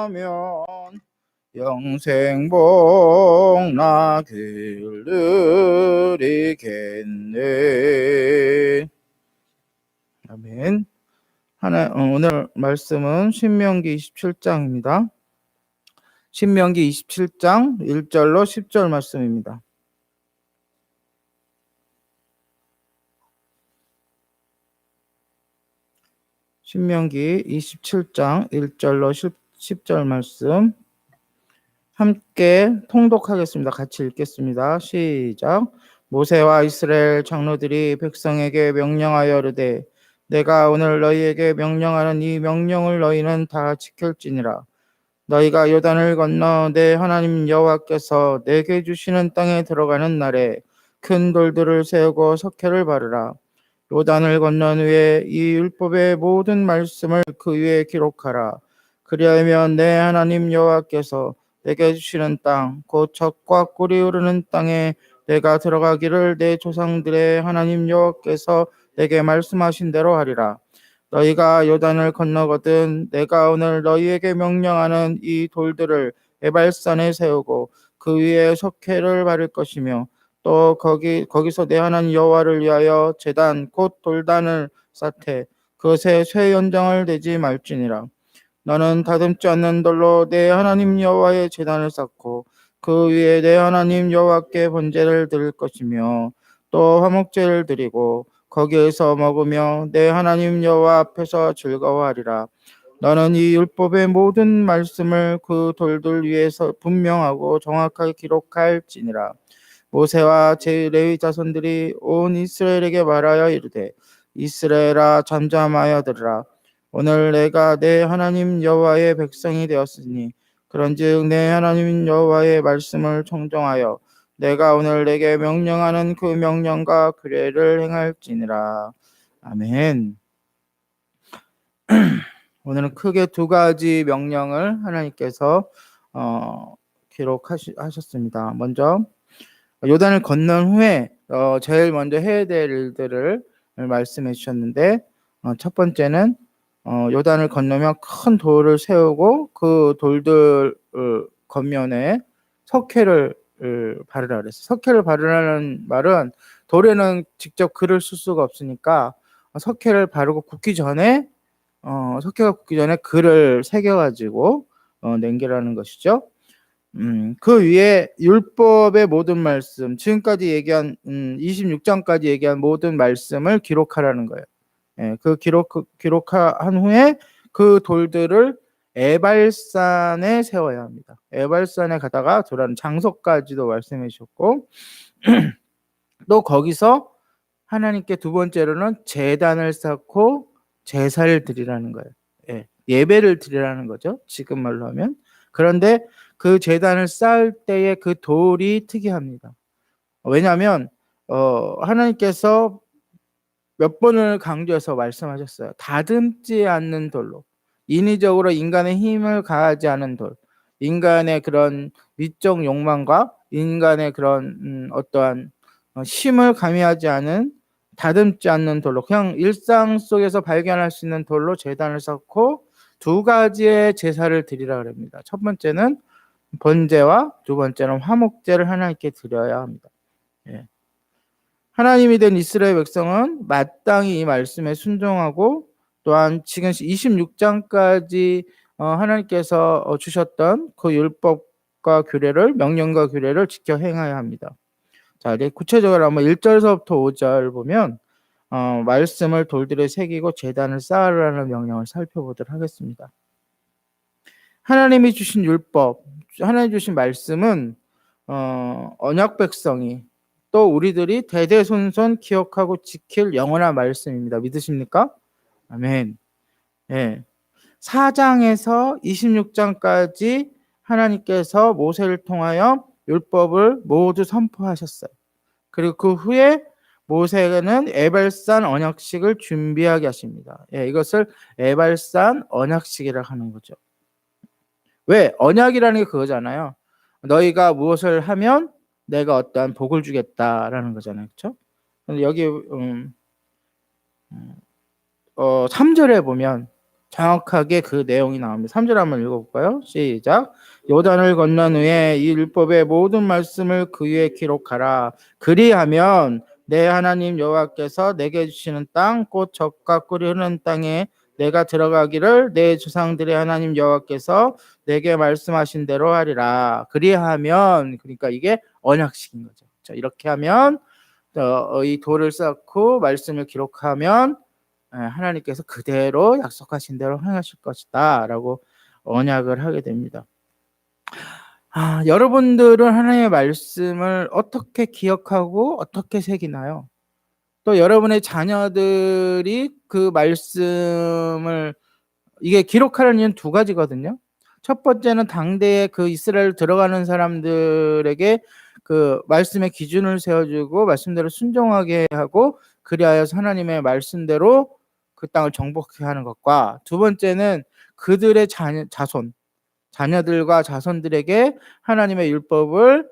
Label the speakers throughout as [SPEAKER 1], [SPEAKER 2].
[SPEAKER 1] 하면 영생복 나길 누리겠네. 아멘. 오늘 말씀은 신명기 27장입니다. 신명기 27장 1절로 10절 말씀입니다. 신명기 27장 1절로 10절 말씀 함께 통독하겠습니다. 같이 읽겠습니다. 시작. 모세와 이스라엘 장로들이 백성에게 명령하여 이르되 내가 오늘 너희에게 명령하는 이 명령을 너희는 다 지킬지니라. 너희가 요단을 건너 내 하나님 여호와께서 내게 주시는 땅에 들어가는 날에 큰 돌들을 세우고 석회를 바르라. 요단을 건넌 후에 이 율법의 모든 말씀을 그 위에 기록하라. 그리하면 내 하나님 여호와께서 내게 주시는 땅, 곧 젖과 꿀이 흐르는 땅에 내가 들어가기를 내 조상들의 하나님 여호와께서 내게 말씀하신 대로 하리라. 너희가 요단을 건너거든 내가 오늘 너희에게 명령하는 이 돌들을 에발산에 세우고 그 위에 석회를 바를 것이며 또 거기서 내 하나님 여호와를 위하여 제단 곧 돌단을 쌓되 그것에 쇠 연장을 대지 말지니라. 너는 다듬지 않는 돌로 내 하나님 여호와의 제단을 쌓고 그 위에 내 하나님 여호와께 번제를 드릴 것이며 또 화목제를 드리고 거기에서 먹으며 내 하나님 여호와 앞에서 즐거워하리라. 너는 이 율법의 모든 말씀을 그 돌들 위에서 분명하고 정확하게 기록할지니라. 모세와 제 레위 자손들이 온 이스라엘에게 말하여 이르되 이스라엘아 잠잠하여 들으라. 오늘 내가 내 하나님 여호와의 백성이 되었으니 그런즉 내 하나님 여호와의 말씀을 청정하여 내가 오늘 내게 명령하는 그 명령과 규례를 행할지니라. 아멘. 오늘은 크게 두 가지 명령을 하나님께서 기록하셨습니다. 먼저 요단을 건넌 후에 제일 먼저 해야 될 일들을 말씀해 주셨는데 첫 번째는 요단을 건너면 큰 돌을 세우고 그 돌들 겉면에 석회를 바르라 그랬어요. 석회를 바르라는 말은 돌에는 직접 글을 쓸 수가 없으니까 석회를 바르고 굳기 전에 석회가 굳기 전에 글을 새겨가지고 남기라는 것이죠. 그 위에 율법의 모든 말씀, 지금까지 얘기한 26장까지 얘기한 모든 말씀을 기록하라는 거예요. 예, 그 기록한 후에 그 돌들을 에발산에 세워야 합니다. 에발산에 가다가 들어가는 장소까지도 말씀해 주셨고 또 거기서 하나님께 두 번째로는 제단을 쌓고 제사를 드리라는 거예요. 예, 예배를 드리라는 거죠. 지금 말로 하면. 그런데 그 제단을 쌓을 때의 그 돌이 특이합니다. 왜냐하면 하나님께서 몇 번을 강조해서 말씀하셨어요. 다듬지 않는 돌로, 인위적으로 인간의 힘을 가하지 않은 돌, 인간의 그런 미적 욕망과 인간의 그런 어떠한 힘을 가미하지 않은 다듬지 않는 돌로, 그냥 일상 속에서 발견할 수 있는 돌로 제단을 쌓고 두 가지의 제사를 드리라 그럽니다. 첫 번째는 번제와 두 번째는 화목제를 하나님께 드려야 합니다. 예. 하나님이 된 이스라엘 백성은 마땅히 이 말씀에 순종하고 또한 지금 26장까지 하나님께서 주셨던 그 율법과 규례를, 명령과 규례를 지켜 행해야 합니다. 자, 이제 구체적으로 한번 1절서부터 5절 보면 말씀을 돌들에 새기고 제단을 쌓으라는 명령을 살펴보도록 하겠습니다. 하나님이 주신 율법, 하나님 주신 말씀은 언약 백성이 또 우리들이 대대손손 기억하고 지킬 영원한 말씀입니다. 믿으십니까? 아멘. 예. 4장에서 26장까지 하나님께서 모세를 통하여 율법을 모두 선포하셨어요. 그리고 그 후에 모세는 에발산 언약식을 준비하게 하십니다. 예, 이것을 에발산 언약식이라고 하는 거죠. 왜? 언약이라는 게 그거잖아요. 너희가 무엇을 하면 내가 어떠한 복을 주겠다라는 거잖아요. 그렇죠? 근데 여기 3절에 보면 정확하게 그 내용이 나옵니다. 3절 한번 읽어볼까요? 시작. 요단을 건넌 후에 이 율법의 모든 말씀을 그 위에 기록하라. 그리하면 내 하나님 여호와께서 내게 주시는 땅 곧 젖과 꿀이 흐르는 땅에 내가 들어가기를 내 조상들의 하나님 여호와께서 내게 말씀하신 대로 하리라. 그리하면, 그러니까 이게 언약식인 거죠. 자, 이렇게 하면 이 돌을 쌓고 말씀을 기록하면 하나님께서 그대로 약속하신 대로 행하실 것이다 라고 언약을 하게 됩니다. 여러분들은 하나님의 말씀을 어떻게 기억하고 어떻게 새기나요? 또 여러분의 자녀들이 그 말씀을 이게 기록하는 이유는 두 가지거든요. 첫 번째는 당대에 그 이스라엘 들어가는 사람들에게 그 말씀의 기준을 세워주고 말씀대로 순종하게 하고 그리하여서 하나님의 말씀대로 그 땅을 정복하게 하는 것과, 두 번째는 그들의 자녀들과 자손들에게 하나님의 율법을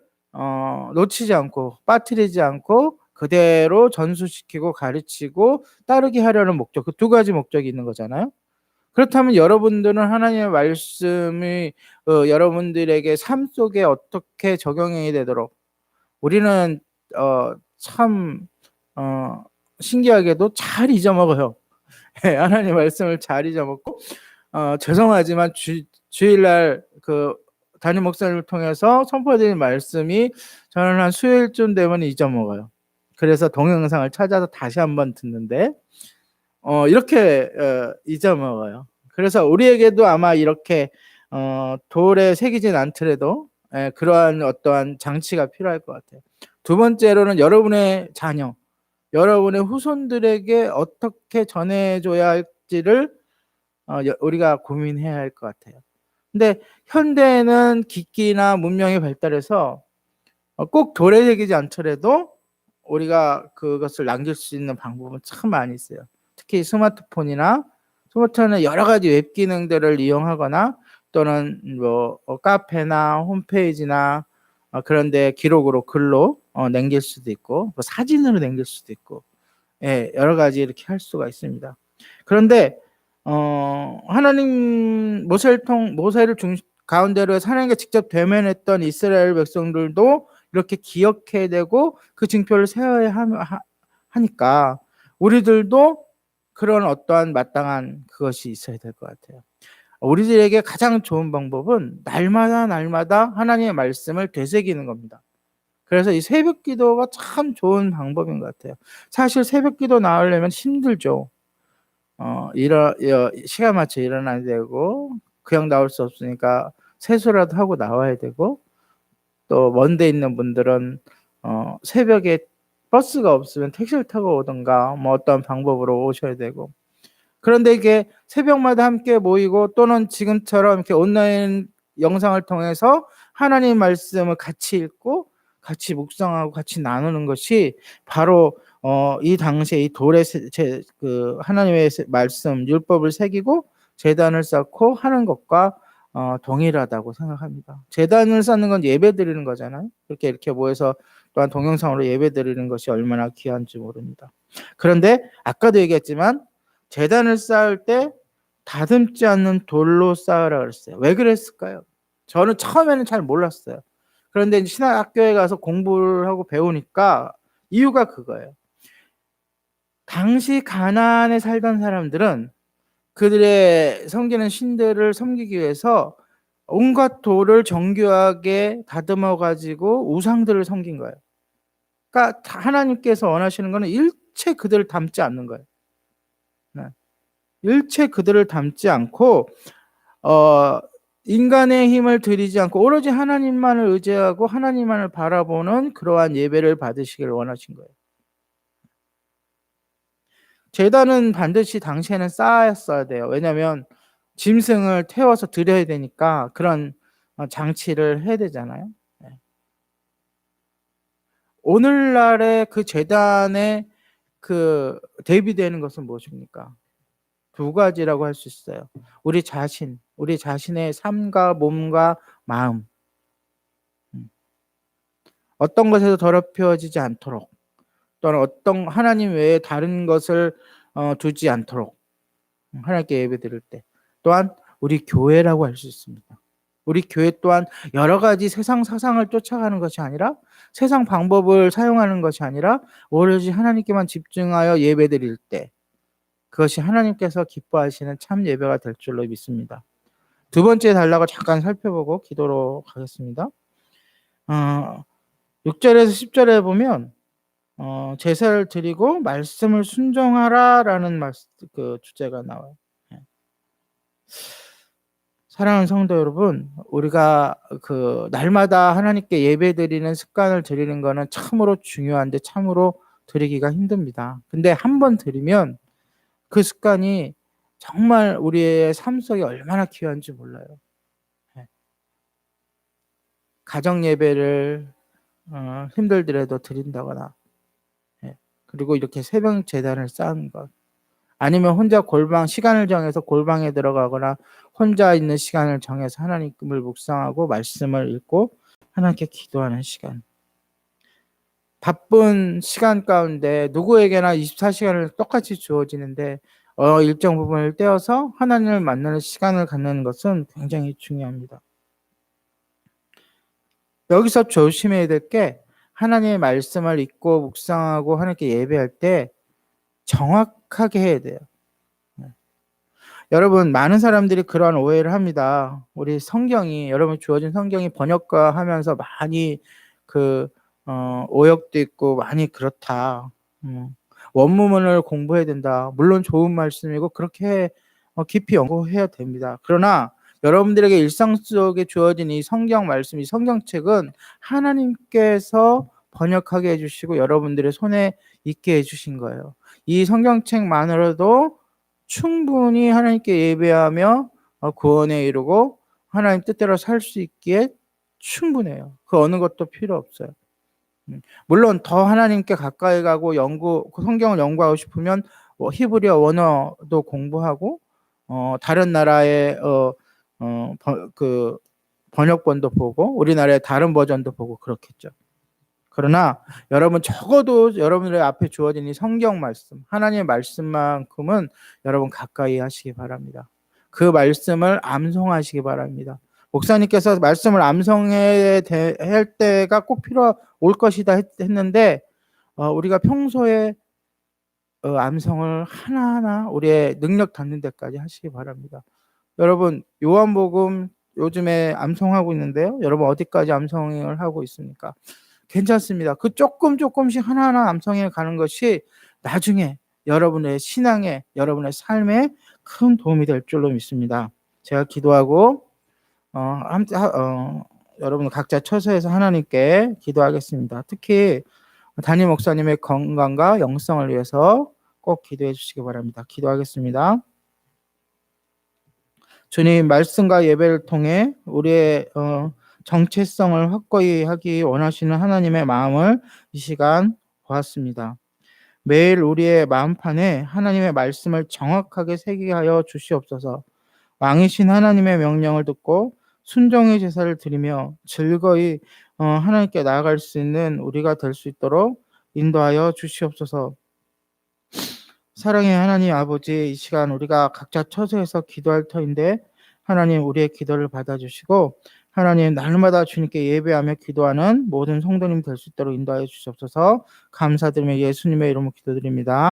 [SPEAKER 1] 놓치지 않고 빠뜨리지 않고 그대로 전수시키고 가르치고 따르게 하려는 목적, 그 두 가지 목적이 있는 거잖아요. 그렇다면 여러분들은 하나님의 말씀이 여러분들에게 삶 속에 어떻게 적용이 되도록, 우리는 참 신기하게도 잘 잊어먹어요. 하나님 말씀을 잘 잊어먹고 죄송하지만 주일날 그 담임 목사님을 통해서 선포드린 말씀이 저는 한 수요일쯤 되면 잊어먹어요. 그래서 동영상을 찾아서 다시 한번 듣는데 이렇게 잊어먹어요. 그래서 우리에게도 아마 이렇게 돌에 새기진 않더라도 그러한 어떠한 장치가 필요할 것 같아요. 두 번째로는 여러분의 자녀, 여러분의 후손들에게 어떻게 전해줘야 할지를 우리가 고민해야 할 것 같아요. 근데 현대에는 기기나 문명이 발달해서 꼭 돌에 새기지 않더라도 우리가 그것을 남길 수 있는 방법은 참 많이 있어요. 특히 스마트폰은 여러 가지 웹 기능들을 이용하거나 또는 뭐 카페나 홈페이지나 그런데 기록으로 글로 남길 수도 있고 사진으로 남길 수도 있고 여러 가지 이렇게 할 수가 있습니다. 그런데 하나님 모세를 가운데로 해서 하나님과 직접 대면했던 이스라엘 백성들도 이렇게 기억해야 되고 그 징표를 세워야 하니까 우리들도 그런 어떠한 마땅한 그것이 있어야 될 것 같아요. 우리들에게 가장 좋은 방법은 날마다 하나님의 말씀을 되새기는 겁니다. 그래서 이 새벽 기도가 참 좋은 방법인 것 같아요. 사실 새벽 기도 나오려면 힘들죠. 시간 맞춰 일어나야 되고 그냥 나올 수 없으니까 세수라도 하고 나와야 되고, 또 먼데 있는 분들은 새벽에 버스가 없으면 택시를 타고 오든가 뭐 어떤 방법으로 오셔야 되고, 그런데 이게 새벽마다 함께 모이고 또는 지금처럼 이렇게 온라인 영상을 통해서 하나님 말씀을 같이 읽고 같이 묵상하고 같이 나누는 것이 바로 이 당시에 이 돌에 그 하나님의 말씀 율법을 새기고 제단을 쌓고 하는 것과 동일하다고 생각합니다. 제단을 쌓는 건 예배 드리는 거잖아요. 이렇게 모여서 또한 동영상으로 예배 드리는 것이 얼마나 귀한지 모릅니다. 그런데 아까도 얘기했지만 제단을 쌓을 때 다듬지 않는 돌로 쌓으라 그랬어요. 왜 그랬을까요? 저는 처음에는 잘 몰랐어요. 그런데 신학교에 가서 공부를 하고 배우니까 이유가 그거예요. 당시 가나안에 살던 사람들은 그들의 섬기는 신들을 섬기기 위해서 온갖 돌을 정교하게 다듬어 가지고 우상들을 섬긴 거예요. 그러니까 하나님께서 원하시는 것은 일체 그들을 닮지 않는 거예요. 일체 그들을 닮지 않고 인간의 힘을 들이지 않고 오로지 하나님만을 의지하고 하나님만을 바라보는 그러한 예배를 받으시기를 원하신 거예요. 제단은 반드시 당시에는 쌓았어야 돼요. 왜냐하면 짐승을 태워서 드려야 되니까 그런 장치를 해야 되잖아요. 오늘날의 그 제단에 그 대비되는 것은 무엇입니까? 두 가지라고 할 수 있어요. 우리 자신의 삶과 몸과 마음, 어떤 것에도 더럽혀지지 않도록, 또는 하나님 외에 다른 것을 두지 않도록 하나님께 예배드릴 때, 또한 우리 교회라고 할 수 있습니다. 우리 교회 또한 여러 가지 세상 사상을 쫓아가는 것이 아니라 세상 방법을 사용하는 것이 아니라 오로지 하나님께만 집중하여 예배드릴 때 그것이 하나님께서 기뻐하시는 참 예배가 될 줄로 믿습니다. 두 번째 단락을 잠깐 살펴보고 기도로 가겠습니다. 6절에서 10절에 보면 제사를 드리고 말씀을 순종하라라는 그 주제가 나와요. 사랑하는 성도 여러분, 우리가 그 날마다 하나님께 예배드리는 습관을 들이는 것은 참으로 중요한데 참으로 드리기가 힘듭니다. 근데 한번 드리면 그 습관이 정말 우리의 삶 속에 얼마나 귀한지 몰라요. 가정 예배를 힘들더라도 드린다거나, 그리고 이렇게 새벽 제단을 쌓는 것, 아니면 혼자 시간을 정해서 골방에 들어가거나 혼자 있는 시간을 정해서 하나님을 묵상하고 말씀을 읽고 하나님께 기도하는 시간. 바쁜 시간 가운데 누구에게나 24시간을 똑같이 주어지는데 일정 부분을 떼어서 하나님을 만나는 시간을 갖는 것은 굉장히 중요합니다. 여기서 조심해야 될 게 하나님의 말씀을 읽고 묵상하고 하나님께 예배할 때 정확하게 해야 돼요. 여러분, 많은 사람들이 그러한 오해를 합니다. 우리 성경이, 여러분 주어진 성경이 번역가하면서 많이 오역도 있고 많이 그렇다. 원문을 공부해야 된다. 물론 좋은 말씀이고 그렇게 깊이 연구해야 됩니다. 그러나 여러분들에게 일상 속에 주어진 이 성경 말씀, 이 성경책은 하나님께서 번역하게 해주시고 여러분들의 손에 있게 해주신 거예요. 이 성경책만으로도 충분히 하나님께 예배하며 구원에 이르고 하나님 뜻대로 살 수 있기에 충분해요. 그 어느 것도 필요 없어요. 물론 더 하나님께 가까이 가고 성경을 연구하고 싶으면 히브리어 원어도 공부하고 다른 나라의 그 번역본도 보고 우리나라의 다른 버전도 보고 그렇겠죠. 그러나 여러분 적어도 여러분들의 앞에 주어진 이 성경 말씀, 하나님의 말씀만큼은 여러분 가까이 하시기 바랍니다. 그 말씀을 암송하시기 바랍니다. 목사님께서 말씀을 암송해야 할 때가 꼭 올 것이다 했는데 우리가 평소에 암송을 하나하나 우리의 능력 닿는 데까지 하시기 바랍니다. 여러분 요한복음 요즘에 암송하고 있는데요. 여러분 어디까지 암송을 하고 있습니까? 괜찮습니다. 그 조금씩 하나하나 암송해 가는 것이 나중에 여러분의 신앙에, 여러분의 삶에 큰 도움이 될 줄로 믿습니다. 제가 기도하고 여러분 각자 처소에서 하나님께 기도하겠습니다. 특히 담임 목사님의 건강과 영성을 위해서 꼭 기도해 주시기 바랍니다. 기도하겠습니다. 주님, 말씀과 예배를 통해 우리의 정체성을 확고히 하기 원하시는 하나님의 마음을 이 시간 보았습니다. 매일 우리의 마음판에 하나님의 말씀을 정확하게 새기게 하여 주시옵소서. 왕이신 하나님의 명령을 듣고 순종의 제사를 드리며 즐거이 하나님께 나아갈 수 있는 우리가 될 수 있도록 인도하여 주시옵소서. 사랑의 하나님 아버지, 이 시간 우리가 각자 처소에서 기도할 터인데 하나님 우리의 기도를 받아주시고 하나님 날마다 주님께 예배하며 기도하는 모든 성도님 될 수 있도록 인도하여 주시옵소서. 감사드리며 예수님의 이름으로 기도드립니다.